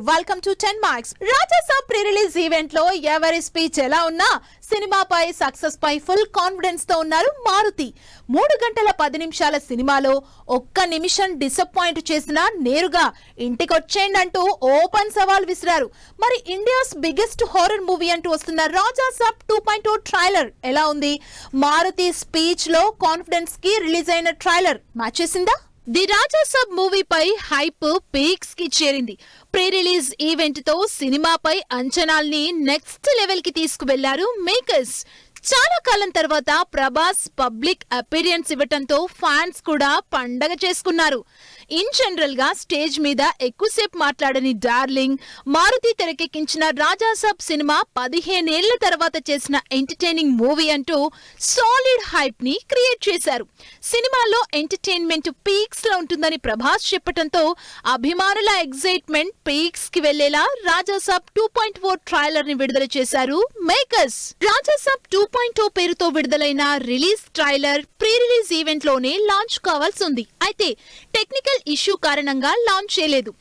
Welcome to 10 మార్క్స్. Rajasaab pre release event లో ఎవరి స్పీచ్ ఎలా ఉన్నా సినిమాపై సక్సెస్ పై ఫుల్ కాన్ఫిడెన్స్ తో ఉన్నారు మారుతి. 3 గంటల 10 నిమిషాల సినిమాలో ఒక్క నిమిషం డిసప్పాయింట్ చేసినా నేరుగా ఇంటికొచ్చేయండి అంటూ ఓపెన్ సవాల్ విసిరారు. మరి ఇండియాస్ బిగ్గెస్ట్ హారర్ మూవీ అంటూ వస్తున్న రాజాసాబ్ 2.0 ట్రైలర్ ఎలా ఉంది? మారుతి స్పీచ్ లో కాన్ఫిడెన్స్ కి రిలీజ్ అయిన ట్రైలర్ మ్యాచ్ చేసిందా? ది రాజాసాబ్ మూవీపై హైప్ పీక్స్ కి చేరింది. ప్రీ రిలీజ్ ఈవెంట్ తో సినిమాపై అంచనాల్ని నెక్స్ట్ లెవెల్ కి తీసుకువెళ్లారు మేకర్స్. చాలా కాలం తర్వాత ప్రభాస్ పబ్లిక్ అపీరియన్స్ ఇవ్వటంతో ఫ్యాన్స్ కూడా పండగ చేసుకున్నారు. ఇన్ జనరల్ గా స్టేజ్ మీద ఎక్కువసేపు మాట్లాడని డార్లింగ్ మారుతి తెరకెక్కించిన రాజాసాబ్ సినిమా 15 ఏళ్ల తర్వాత చేసిన ఎంటర్టైనింగ్ మూవీ అంటూ సాలిడ్ హైప్ ని క్రియేట్ చేశారు. సినిమాలో ఎంటర్టైన్మెంట్ పీక్స్ లో ఉంటుందని ప్రభాస్ చెప్పటంతో అభిమానుల ఎగ్జైట్మెంట్ పీక్స్ కి వెళ్లేలా రాజాసాబ్ 2.0 ట్రైలర్ ని విడుదల చేశారు మేకర్స్. రాజాసాబ్ 2.0 పేరుతో విడుదలైన release trailer pre release event లోనే లాంచ్ కావాల్సి ఉంది. అయితే టెక్నికల్ ఇష్యూ కారణంగా లాంచ్ చేయలేదు.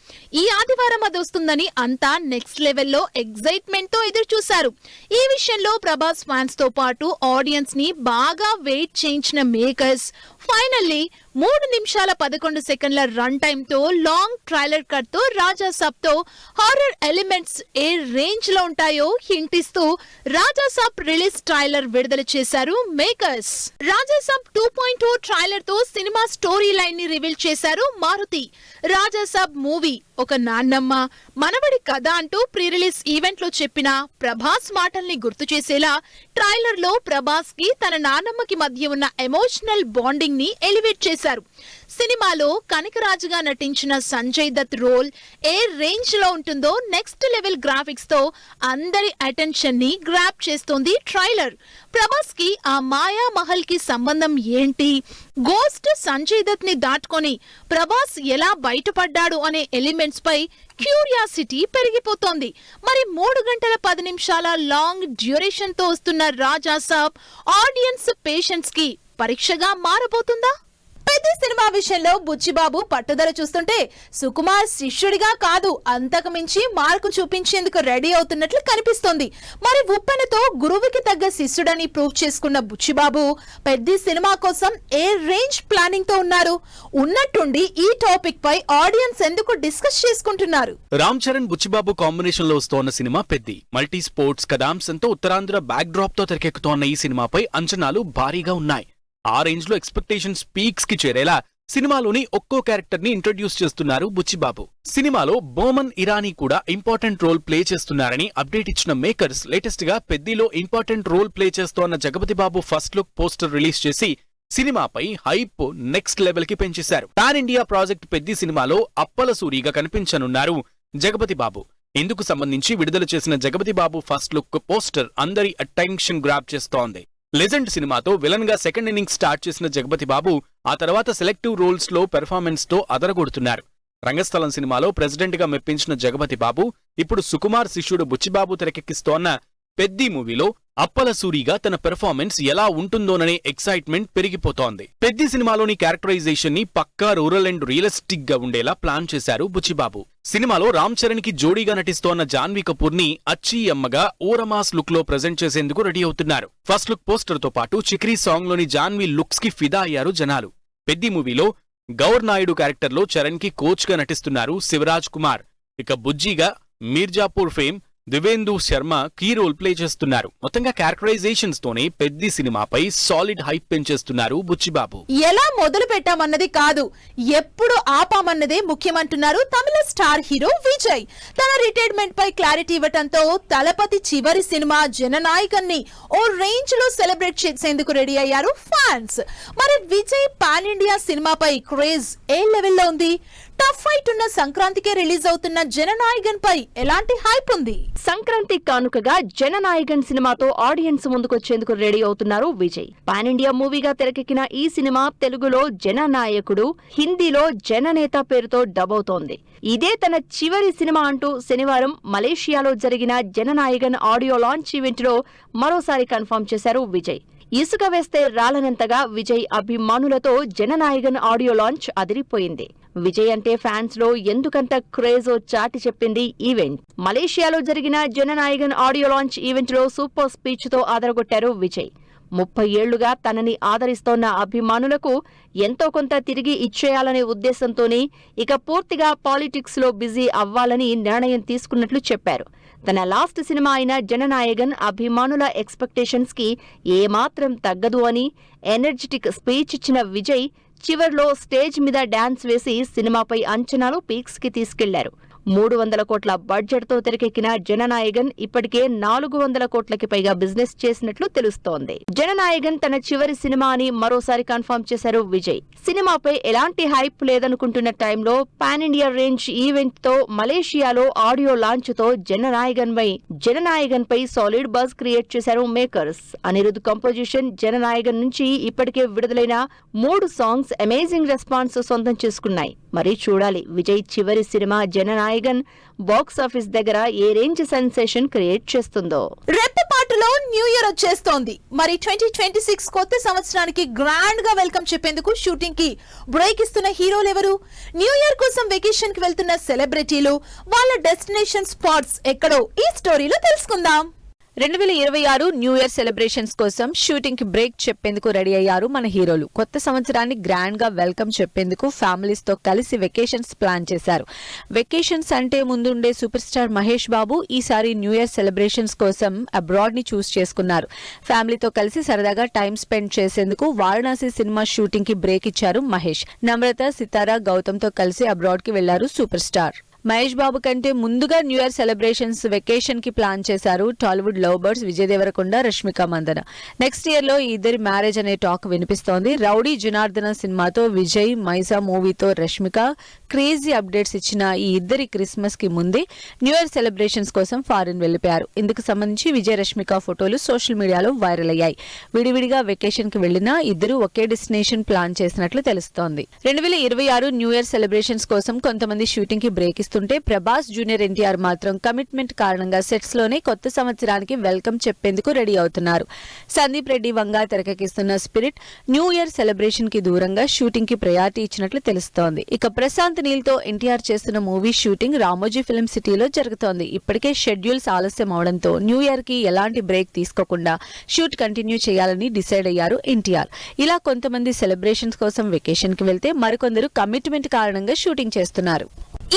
ఈ ఆదివారం అది వస్తుందని అంతా నెక్స్ట్ లెవెల్లో ఎగ్జైట్మెంట్ తో ఎదురు చూశారు. ఈ విషయంలో ప్రభాస్ ఫ్యాన్స్ తో పాటు ఆడియన్స్ ని బాగా వెయిట్ చేయించిన మేకర్స్ ఫైనల్లీ 3 నిమిషాల 11 సెకండ్ల రన్ టైమ్ తో లాంగ్ ట్రైలర్ కట్ తో రాజాసాబ్ తో హారర్ ఎలిమెంట్స్ ఏ రేంజ్ లో ఉంటాయో హింట్ ఇస్తూ రాజాసాబ్ రిలీజ్ ట్రైలర్ విడుదల చేశారు మేకర్స్. రాజాసాబ్ 2.0 ట్రైలర్ తో సినిమా స్టోరీ లైన్ ని రివీల్ చేశారు మారుతి. రాజాసాబ్ మూవీ ఒక నాన్నమ్మ మనవడి కథ అంటూ ప్రీ రిలీజ్ ఈవెంట్ లో చెప్పిన ప్రభాస్ మాటల్ని గుర్తు చేసేలా ట్రైలర్ లో ప్రభాస్ కి తన నాన్నమ్మకి మధ్య ఉన్న ఎమోషనల్ బాండింగ్ ని ఎలివేట్ చేశారు. సినిమాలో కనకరాజుగా నటించిన సంజయ్ దత్ రోల్ ఏ రేంజ్ లో ఉంటుందో నెక్స్ట్ లెవెల్ గ్రాఫిక్స్ తో అందరి అటెన్షన్ ని గ్రాప్ చేస్తోంది ట్రైలర్. ప్రభాస్ కి ఆ మాయా మహల్ కి సంబంధం ఏంటి, గోస్ట్ సంజయ్ దత్ ని దాటుకొని ప్రభాస్ ఎలా బయటపడ్డాడు అనే ఎలిమెంట్స్ పై క్యూరియాసిటీ పెరిగిపోతోంది. మరి 3 గంటల 10 నిమిషాల లాంగ్ డ్యూరేషన్ తో వస్తున్న రాజాసాబ్ ఆడియన్స్ పేషెన్స్ కి పరీక్షగా మారబోతుందా? పెద్ద సినిమా విషయంలో బుచ్చిబాబు పట్టుదల చూస్తుంటే సుకుమార్ శిష్యుడిగా కాదు అంతకు మించి మార్కు చూపించేందుకు రెడీ అవుతున్నట్లు కనిపిస్తోంది. మరి ఉప్పెనతో గురువుకి తగ్గ శిష్యుడని ప్రూవ్ చేసుకున్న బుచ్చిబాబు పెద్ద సినిమా కోసం ఏ రేంజ్ ప్లానింగ్ తో ఉన్నారు? ఉన్నట్టుండి ఈ టాపిక్ పై ఆడియన్స్ ఎందుకు డిస్కస్ చేసుకుంటున్నారు? రామ్ చరణ్ బుచ్చిబాబు కాంబినేషన్ లో వస్తోన్న సినిమా పెద్ది. మల్టీ స్పోర్ట్స్ కథాంశంతో ఉత్తరాంధ్ర బ్యాక్ డ్రాప్ తో తెరకెక్కుతోన్న ఈ సినిమాపై అంచనాలు భారీగా ఉన్నాయి. ఆ రేంజ్ లో ఎక్స్పెక్టేషన్స్ పీక్స్ కి చేరేలా సినిమాలోని ఒక్కో క్యారెక్టర్ ని ఇంట్రడ్యూస్ చేస్తున్నారు బుచ్చిబాబు. సినిమాలో బోమన్ ఇరానీ కూడా ఇంపార్టెంట్ రోల్ ప్లే చేస్తున్నారని అప్డేట్ ఇచ్చిన మేకర్స్ లేటెస్ట్ గా పెద్దిలో ఇంపార్టెంట్ రోల్ ప్లే చేస్తోన్న జగపతి బాబు ఫస్ట్ లుక్ పోస్టర్ రిలీజ్ చేసి సినిమాపై హైప్ నెక్స్ట్ లెవెల్ కి పెంచేశారు. పాన్ ఇండియా ప్రాజెక్ట్ పెద్ది సినిమాలో అప్పల సూరిగా కనిపించనున్నారు జగపతి బాబు. ఇందుకు సంబంధించి విడుదల చేసిన జగపతి బాబు ఫస్ట్ లుక్ పోస్టర్ అందరి అటెన్షన్ గ్రాప్ చేస్తోంది. లెజెండ్ సినిమాతో విలన్ గా సెకండ్ ఇన్నింగ్స్ స్టార్ట్ చేసిన జగపతి బాబు ఆ తర్వాత సెలెక్టివ్ రోల్స్ లో పెర్ఫార్మెన్స్ తో అదరగొడుతున్నారు. రంగస్థలం సినిమాలో ప్రెసిడెంట్ గా మెప్పించిన జగపతి బాబు ఇప్పుడు సుకుమార్ శిష్యుడు బుచ్చిబాబు తెరకెక్కిస్తోన్న పెద్ది మూవీలో అప్పల సూరిగా తన పెర్ఫార్మెన్స్ ఎలా ఉంటుందోననే ఎక్సైట్మెంట్ పెరిగిపోతోంది. పెద్ది సినిమాలోని క్యారెక్టరైజేషన్ ని పక్కా రూరల్ అండ్ రియలిస్టిక్ గా ఉండేలా ప్లాన్ చేశారు బుచ్చిబాబు. సినిమాలో రామ్ చరణ్ కి జోడీగా నటిస్తోన్న జాన్వీ కపూర్ ని అచ్చీ అమ్మగా ఓరమాస్ లుక్ లో ప్రెజెంట్ చేసేందుకు రెడీ అవుతున్నారు. ఫస్ట్ లుక్ పోస్టర్ తో పాటు చిక్రీ సాంగ్ లోని జాన్వీ లుక్స్ కి ఫిదా అయ్యారు జనాలు. పెద్ది మూవీలో గౌర్ నాయుడు క్యారెక్టర్ లో చరణ్ కి కోచ్ గా నటిస్తున్నారు శివరాజ్ కుమార్. ఇక బుజ్జిగా Mirzapur fame Divyendu Sharma key role play చేస్తున్నారు. మొత్తంగా క్యారెక్టరైజేషన్స్ తోనే పెద్ది సినిమాపై సాలిడ్ హైప్ పెంచేస్తున్నారు బుచ్చిబాబు. ఎలా మొదలు పెట్టామన్నది కాదు, ఎప్పుడు ఆపామన్నదే ముఖ్యమంటున్నారు తమిళ స్టార్ హీరో విజయ్. తన రిటైర్మెంట్ పై క్లారిటీ ఇవ్వటంతో తలపతి చివరి సినిమా జననాయకన్ని ఓ రేంజ్ లో సెలబ్రేట్ చేసేందుకు రెడీ అయ్యారు ఫ్యాన్స్. మరి విజయ్ పాన్ ఇండియా సినిమాపై క్రేజ్ ఏ లెవెల్లో ఉంది? టఫ్ ఫైట్ ఉన్న సంక్రాంతికే రిలీజ్ అవుతున్న జననాయకన్ పై ఎలాంటి హైప్ ఉంది? సంక్రాంతి కానుకగా జననాయకన్ సినిమాతో ఆడియన్స్ ముందుకొచ్చేందుకు రెడీ అవుతున్నారు విజయ్. పాన్ ఇండియా మూవీగా తెరకెక్కిన ఈ సినిమా తెలుగులో జననాయకుడు, హిందీలో జననేత పేరుతో డబ్ అవుతోంది. ఇదే తన చివరి సినిమా అంటూ శనివారం మలేషియాలో జరిగిన జననాయకన్ ఆడియో లాంచ్ ఈవెంట్ లో మరోసారి కన్ఫర్మ్ చేశారు విజయ్. ఇసుక వేస్తే రాలనంతగా విజయ్ అభిమానులతో జననాయగన్ ఆడియో లాంచ్ అదిరిపోయింది. విజయ్ అంటే ఫ్యాన్స్ లో ఎందుకంత క్రేజో చాటి చెప్పింది ఈవెంట్. మలేషియాలో జరిగిన జననాయగన్ ఆడియో లాంచ్ ఈవెంట్ లో సూపర్ స్పీచ్ తో ఆదరగొట్టారు విజయ్. 30 ఏళ్లుగా తనని ఆదరిస్తోన్న అభిమానులకు ఎంతో కొంత తిరిగి ఇచ్చేయాలనే ఉద్దేశంతోనే ఇక పూర్తిగా పాలిటిక్స్ లో బిజీ అవ్వాలని నిర్ణయం తీసుకున్నట్లు చెప్పారు. తన లాస్ట్ సినిమా అయిన జననాయగన్ అభిమానుల ఎక్స్పెక్టేషన్స్ కి ఏమాత్రం తగ్గదు అని ఎనర్జెటిక్ స్పీచ్ ఇచ్చిన విజయ్ చివర్లో స్టేజ్ మీద డాన్స్ వేసి సినిమాపై అంచనాలు పీక్స్ కి తీసుకెళ్లారు. 300 కోట్ల బడ్జెట్ తో తెరకెక్కిన జననాయగన్ ఇప్పటికే 400 కోట్లకి పైగా బిజినెస్ చేసినట్లు తెలుస్తోంది. జననాయగన్ తన చివరి సినిమా అని మరోసారి కన్ఫర్మ్ చేశారు విజయ్. సినిమాపై ఎలాంటి హైప్ లేదనుకుంటున్న టైంలో పాన్ ఇండియా రేంజ్ ఈవెంట్ తో మలేషియాలో ఆడియో లాంచ్ తో జననాయగన్ పై సాలిడ్ బజ్ క్రియేట్ చేశారు మేకర్స్. అనిరుద్ కంపోజిషన్ జననాయగన్ నుంచి ఇప్పటికే విడుదలైన 3 సాంగ్స్ అమేజింగ్ రెస్పాన్స్ సొంతం చేసుకున్నాయి. మరి చూడాలి విజయ్ చివరి సినిమా జననాయగన్ బాక్స్ ఆఫీస్ దగ్గర ఏ రేంజ్ సెన్సేషన్ క్రియేట్ చేస్తుందో. రెప్పపాటులో న్యూ ఇయర్ వచ్చేస్తోంది. మరి 2026 కొత్త సంవత్సరానికి గ్రాండ్ గా వెల్కమ్ చెప్పేందుకు షూటింగ్ కి బ్రేక్ ఇస్తున్న హీరోలు ఎవరు? న్యూ ఇయర్ కోసం వెకేషన్ కి వెళ్తున్న సెలబ్రిటీలు, వాళ్ళ డెస్టినేషన్ స్పాట్స్ ఎక్కడో ఈ స్టోరీలో తెలుసుకుందాం. 2026 న్యూ ఇయర్ సెలబ్రేషన్స్ కోసం షూటింగ్ కి బ్రేక్ చెప్పేందుకు రెడీ అయ్యారు మన హీరోలు. కొత్త సంవత్సరాన్ని గ్రాండ్ గా వెల్కమ్ చెప్పేందుకు ఫ్యామిలీస్ తో కలిసి వెకేషన్స్ ప్లాన్ చేశారు. వెకేషన్స్ అంటే ముందుండే సూపర్ స్టార్ మహేష్ బాబు ఈసారి న్యూ ఇయర్ సెలబ్రేషన్స్ కోసం అబ్రాడ్ ని చూస్ చేసుకున్నారు. ఫ్యామిలీతో కలిసి సరదాగా టైం స్పెండ్ చేసేందుకు వారణాసి సినిమా షూటింగ్ కి బ్రేక్ ఇచ్చారు మహేష్. నమ్రత, సితారా, గౌతమ్ తో కలిసి అబ్రాడ్ కి వెళ్లారు సూపర్ స్టార్. మహేష్ బాబు కంటే ముందుగా న్యూ ఇయర్ సెలబ్రేషన్స్ వెకేషన్ కి ప్లాన్ చేశారు Tollywood love birds Vijay Deverakonda, Rashmika Mandanna. Next year లో ఈ ఇద్దరి మ్యారేజ్ అనే టాక్ వినిపిస్తోంది. రౌడీ జనార్దన సినిమాతో విజయ్, మైసా మూవీతో రష్మిక క్రేజీ అప్డేట్స్ ఇచ్చిన ఈ ఇద్దరి క్రిస్మస్ కి ముందే న్యూ ఇయర్ సెలబ్రేషన్స్ కోసం ఫారిన్ వెళ్లిపోయారు. ఇందుకు సంబంధించి విజయ్, రష్మిక ఫోటోలు సోషల్ మీడియాలో వైరల్ అయ్యాయి. విడివిడిగా వెకేషన్ కి వెళ్లినా ఇద్దరు ఒకే డెస్టినేషన్ ప్లాన్ చేసినట్లు తెలుస్తోంది. 2026 న్యూ ఇయర్ సెలబ్రేషన్స్ కోసం కొంతమంది షూటింగ్ కి బ్రేక్ ఇస్తుంటే ప్రభాస్, జూనియర్ ఎన్టీఆర్ మాత్రం కమిట్మెంట్ కారణంగా సెట్స్ లోనే కొత్త సంవత్సరానికి వెల్కమ్ చెప్పేందుకు రెడీ అవుతున్నారు. సందీప్ రెడ్డి వంగా తెరకెక్కిస్తున్న స్పిరిట్ న్యూ ఇయర్ సెలబ్రేషన్ కి దూరంగా షూటింగ్ కి ప్రయారిటీ ఇచ్చినట్లు తెలుస్తోంది. ఇక ప్రశాంత్ నీల్ తో ఎన్టీఆర్ చేస్తున్న మూవీ షూటింగ్ రామోజీ ఫిల్మ్ సిటీలో జరుగుతోంది. ఇప్పటికే షెడ్యూల్స్ ఆలస్యం అవడంతో న్యూ ఇయర్ కి ఎలాంటి బ్రేక్ తీసుకోకుండా షూట్ కంటిన్యూ చేయాలని డిసైడ్ అయ్యారు ఎన్టీఆర్. ఇలా కొంతమంది సెలబ్రేషన్స్ కోసం వెకేషన్ కి వెళ్తే మరికొందరు కమిట్మెంట్ కారణంగా షూటింగ్ చేస్తున్నారు.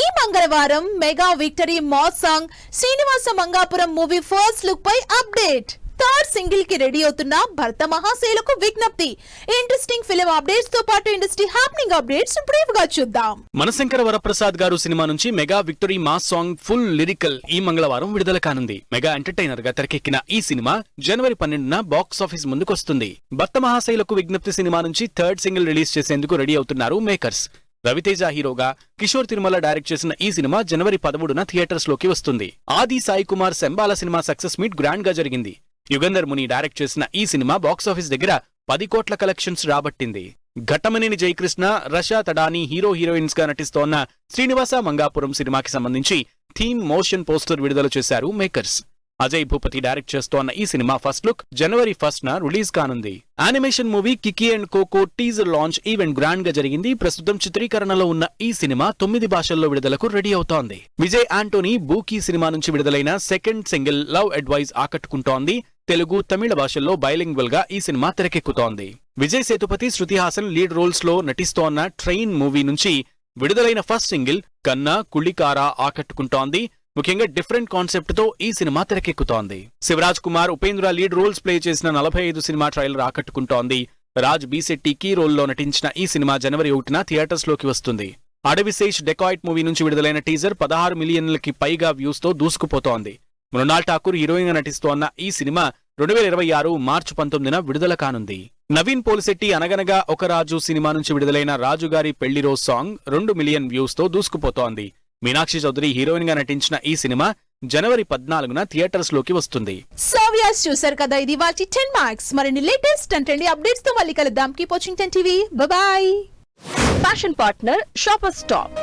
ఈ మంగళవారం mega victory mass song Srinivasa Mangapuram movie first look పై అప్డేట్. థర్డ్ సింగిల్ కి రెడీ అవుతున్న భర్త మహాశైలకు విజ్ఞప్తి. ఇంట్రెస్టింగ్ ఫిలిం అప్డేట్స్ తో పాటు ఇండస్ట్రీ హ్యాపెనింగ్ అప్డేట్స్ బ్రీఫ్ గా చూద్దాం. మనశంకర వరప్రసాద్ గారు సినిమా నుంచి mega victory mass song full lyrical ఈ మంగళవారం విడుదల కానుంది. మెగా ఎంటర్టైనర్ గా తెరకెక్కిన ఈ సినిమా జనవరి 12న బాక్స్ ఆఫీస్ ముందుకొస్తుంది. భర్త మహాశైలకు విజ్ఞప్తి సినిమా నుంచి థర్డ్ సింగిల్ రిలీజ్ చేసేందుకు రెడీ అవుతున్నారు మేకర్స్. రవితేజ హీరోగా, కిషోర్ తిరుమల డైరెక్ట్ చేసిన ఈ సినిమా జనవరి 13న థియేటర్స్ లోకి వస్తుంది. Aadi Sai Kumar Shambhala cinema success meet grand గా జరిగింది. యుగంధర్ ముని డైరెక్ట్ చేసిన ఈ సినిమా బాక్సాఫీస్ దగ్గర 10 కోట్ల కలెక్షన్స్ రాబట్టింది. ఘట్టమనేని జయకృష్ణ, రషా తడాని హీరోయిన్స్ గా నటిస్తోన్న శ్రీనివాస మంగాపురం సినిమాకి సంబంధించి థీమ్ మోషన్ పోస్టర్ విడుదల చేశారు మేకర్స్. అజయ్ భూపతి డైరెక్ట్ చేస్తోన్న ఈ సినిమా ఫస్ట్ లుక్ జనవరి 1న రిలీజ్ కానుంది. Animation movie Kiki and Koko teaser launch event grand గా జరిగింది. ప్రస్తుతం చిత్రీకరణలో ఉన్న ఈ సినిమా 9 భాషల్లో విడుదలకు రెడీ అవుతోంది. విజయ్ ఆంటోనీ బూకీ సినిమా నుంచి విడుదలైన సెకండ్ సింగిల్ లవ్ అడ్వైజ్ ఆకట్టుకుంటోంది. తెలుగు, తమిళ భాషల్లో బైలింగ్వల్ గా ఈ సినిమా తెరకెక్కుతోంది. విజయ్ సేతుపతి, శృతి హాసన్ లీడ్ రోల్స్ లో నటిస్తోన్న ట్రైన్ మూవీ నుంచి విడుదలైన ఫస్ట్ సింగిల్ కన్నా కుళికారా ఆకట్టుకుంటోంది. ముఖ్యంగా డిఫరెంట్ కాన్సెప్ట్ తో ఈ సినిమా తెరకెక్కుతోంది. Shivaraj Kumar, Upendra lead roles play చేసిన 45 సినిమా ట్రైలర్ ఆకట్టుకుంటోంది. రాజ్ బి శెట్టి కీ రోల్లో నటించిన ఈ సినిమా జనవరి 1న థియేటర్స్ లోకి వస్తుంది. అడవిశేష్ డెకాయిట్ మూవీ నుంచి విడుదలైన టీజర్ 16 మిలియన్లకి పైగా వ్యూస్ తో దూసుకుపోతోంది. మృణాల్ ఠాకూర్ హీరోయిన్ గా నటిస్తోన్న ఈ సినిమా 2026 మార్చి 19న విడుదల కానుంది. నవీన్ పోలిశెట్టి అనగనగా ఒక రాజు సినిమా నుంచి విడుదలైన రాజుగారి పెళ్లి రోజు సాంగ్ 2 మిలియన్ వ్యూస్ తో దూసుకుపోతోంది. మీనాక్షి చౌదరి హీరోయిన్ గా నటించిన ఈ సినిమా జనవరి 14న థియేటర్స్ లోకి వస్తుంది. సోవియాస్ చూసారు కదా, ఇది వాటి 10 మార్క్స్. మరిన్ని లేటెస్ట్ అంటే అప్డేట్స్ తో మళ్ళీ కలుద్దాం. Keep watching 10 TV. By by. Fashion partner shopper stop.